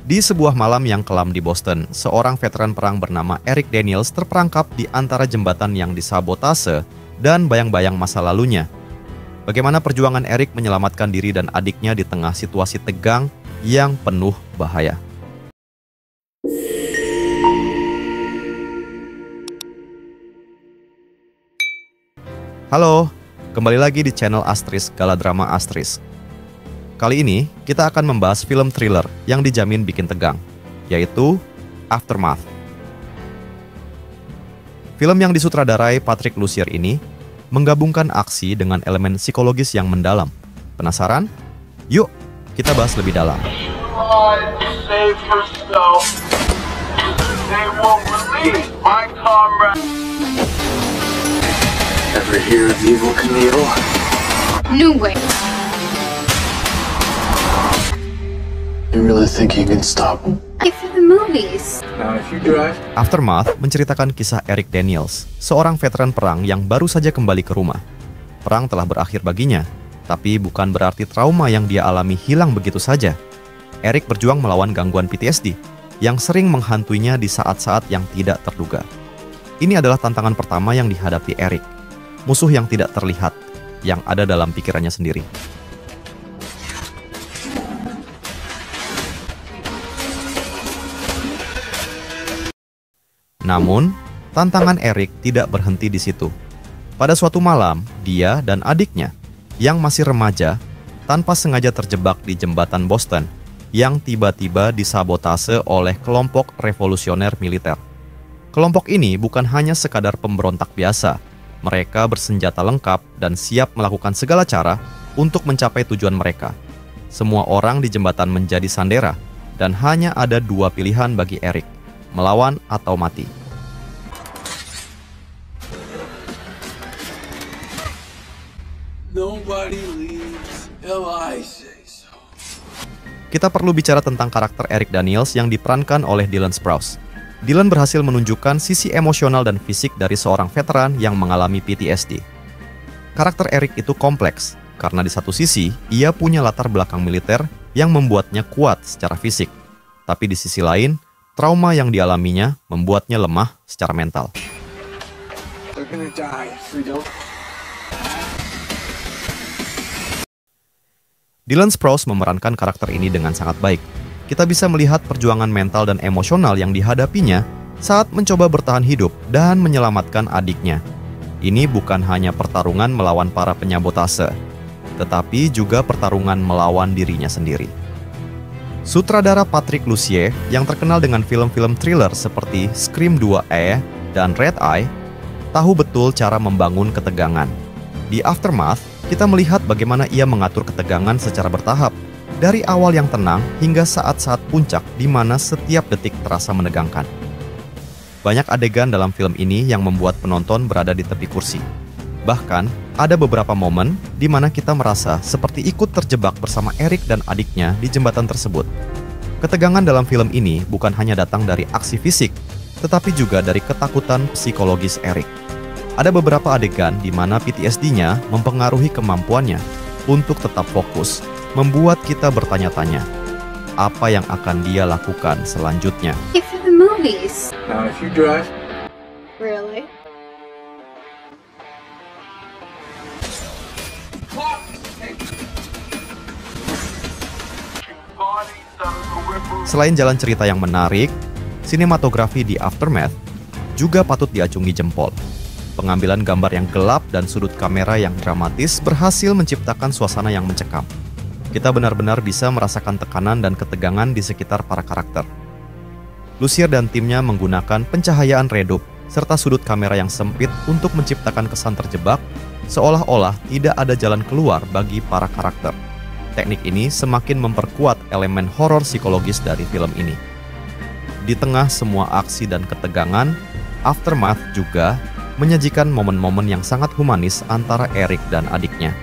Di sebuah malam yang kelam di Boston, seorang veteran perang bernama Eric Daniels terperangkap di antara jembatan yang disabotase dan bayang-bayang masa lalunya. Bagaimana perjuangan Eric menyelamatkan diri dan adiknya di tengah situasi tegang yang penuh bahaya. Halo, kembali lagi di channel Astris Galadrama Astris. Kali ini kita akan membahas film thriller yang dijamin bikin tegang, yaitu Aftermath. Film yang disutradarai Patrick Lussier ini menggabungkan aksi dengan elemen psikologis yang mendalam. Penasaran? Yuk, kita bahas lebih dalam. Ever hear of Evel Knievel? No way. You really think you can stop him? If the movies. Now, if you drive... Aftermath menceritakan kisah Eric Daniels, seorang veteran perang yang baru saja kembali ke rumah. Perang telah berakhir baginya, tapi bukan berarti trauma yang dia alami hilang begitu saja. Eric berjuang melawan gangguan PTSD yang sering menghantuinya di saat-saat yang tidak terduga. Ini adalah tantangan pertama yang dihadapi Eric, musuh yang tidak terlihat, yang ada dalam pikirannya sendiri. Namun, tantangan Eric tidak berhenti di situ. Pada suatu malam, dia dan adiknya, yang masih remaja, tanpa sengaja terjebak di jembatan Boston, yang tiba-tiba disabotase oleh kelompok revolusioner militer. Kelompok ini bukan hanya sekadar pemberontak biasa, mereka bersenjata lengkap dan siap melakukan segala cara untuk mencapai tujuan mereka. Semua orang di jembatan menjadi sandera, dan hanya ada dua pilihan bagi Eric, melawan atau mati. Nobody leaves till I say so. Kita perlu bicara tentang karakter Eric Daniels yang diperankan oleh Dylan Sprouse. Dylan berhasil menunjukkan sisi emosional dan fisik dari seorang veteran yang mengalami PTSD. Karakter Eric itu kompleks, karena di satu sisi, ia punya latar belakang militer yang membuatnya kuat secara fisik. Tapi di sisi lain, trauma yang dialaminya membuatnya lemah secara mental. They're gonna die if we don't. Dylan Sprouse memerankan karakter ini dengan sangat baik. Kita bisa melihat perjuangan mental dan emosional yang dihadapinya saat mencoba bertahan hidup dan menyelamatkan adiknya. Ini bukan hanya pertarungan melawan para penyabotase, tetapi juga pertarungan melawan dirinya sendiri. Sutradara Patrick Lussier yang terkenal dengan film-film thriller seperti Scream 2 dan Red Eye, tahu betul cara membangun ketegangan. Di Aftermath, kita melihat bagaimana ia mengatur ketegangan secara bertahap, dari awal yang tenang hingga saat-saat puncak di mana setiap detik terasa menegangkan. Banyak adegan dalam film ini yang membuat penonton berada di tepi kursi. Bahkan, ada beberapa momen di mana kita merasa seperti ikut terjebak bersama Eric dan adiknya di jembatan tersebut. Ketegangan dalam film ini bukan hanya datang dari aksi fisik, tetapi juga dari ketakutan psikologis Eric. Ada beberapa adegan di mana PTSD-nya mempengaruhi kemampuannya untuk tetap fokus, membuat kita bertanya-tanya, apa yang akan dia lakukan selanjutnya. If the movies. Now, if you drive... Really? Selain jalan cerita yang menarik, sinematografi di Aftermath juga patut diacungi jempol. Pengambilan gambar yang gelap dan sudut kamera yang dramatis berhasil menciptakan suasana yang mencekam. Kita benar-benar bisa merasakan tekanan dan ketegangan di sekitar para karakter. Lussier dan timnya menggunakan pencahayaan redup serta sudut kamera yang sempit untuk menciptakan kesan terjebak, seolah-olah tidak ada jalan keluar bagi para karakter. Teknik ini semakin memperkuat elemen horor psikologis dari film ini. Di tengah semua aksi dan ketegangan, Aftermath juga menyajikan momen-momen yang sangat humanis antara Eric dan adiknya.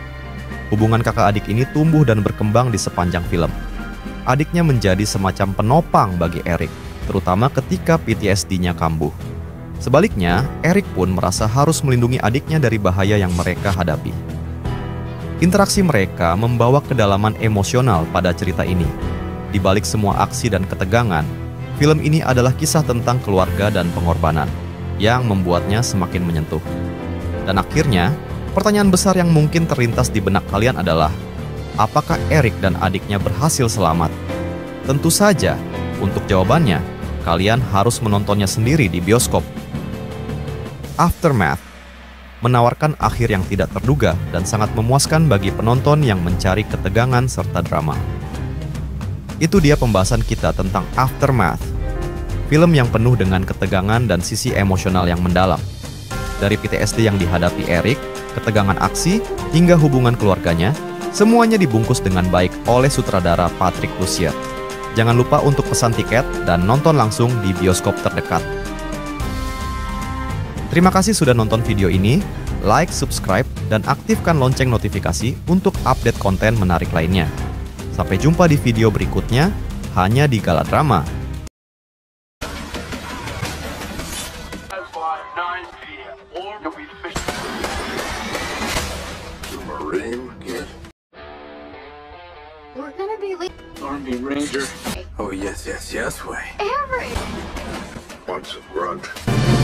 Hubungan kakak adik ini tumbuh dan berkembang di sepanjang film. Adiknya menjadi semacam penopang bagi Eric, terutama ketika PTSD-nya kambuh. Sebaliknya, Eric pun merasa harus melindungi adiknya dari bahaya yang mereka hadapi. Interaksi mereka membawa kedalaman emosional pada cerita ini. Di balik semua aksi dan ketegangan, film ini adalah kisah tentang keluarga dan pengorbanan yang membuatnya semakin menyentuh. Dan akhirnya, pertanyaan besar yang mungkin terlintas di benak kalian adalah, apakah Eric dan adiknya berhasil selamat? Tentu saja, untuk jawabannya, kalian harus menontonnya sendiri di bioskop. Aftermath menawarkan akhir yang tidak terduga dan sangat memuaskan bagi penonton yang mencari ketegangan serta drama. Itu dia pembahasan kita tentang Aftermath, film yang penuh dengan ketegangan dan sisi emosional yang mendalam. Dari PTSD yang dihadapi Eric, ketegangan aksi, hingga hubungan keluarganya, semuanya dibungkus dengan baik oleh sutradara Patrick Lussier. Jangan lupa untuk pesan tiket dan nonton langsung di bioskop terdekat. Terima kasih sudah nonton video ini, like, subscribe, dan aktifkan lonceng notifikasi untuk update konten menarik lainnya. Sampai jumpa di video berikutnya, hanya di Gala Drama. We're gonna be late. Army Ranger. Oh, yes, way. Eric! Want some grunge?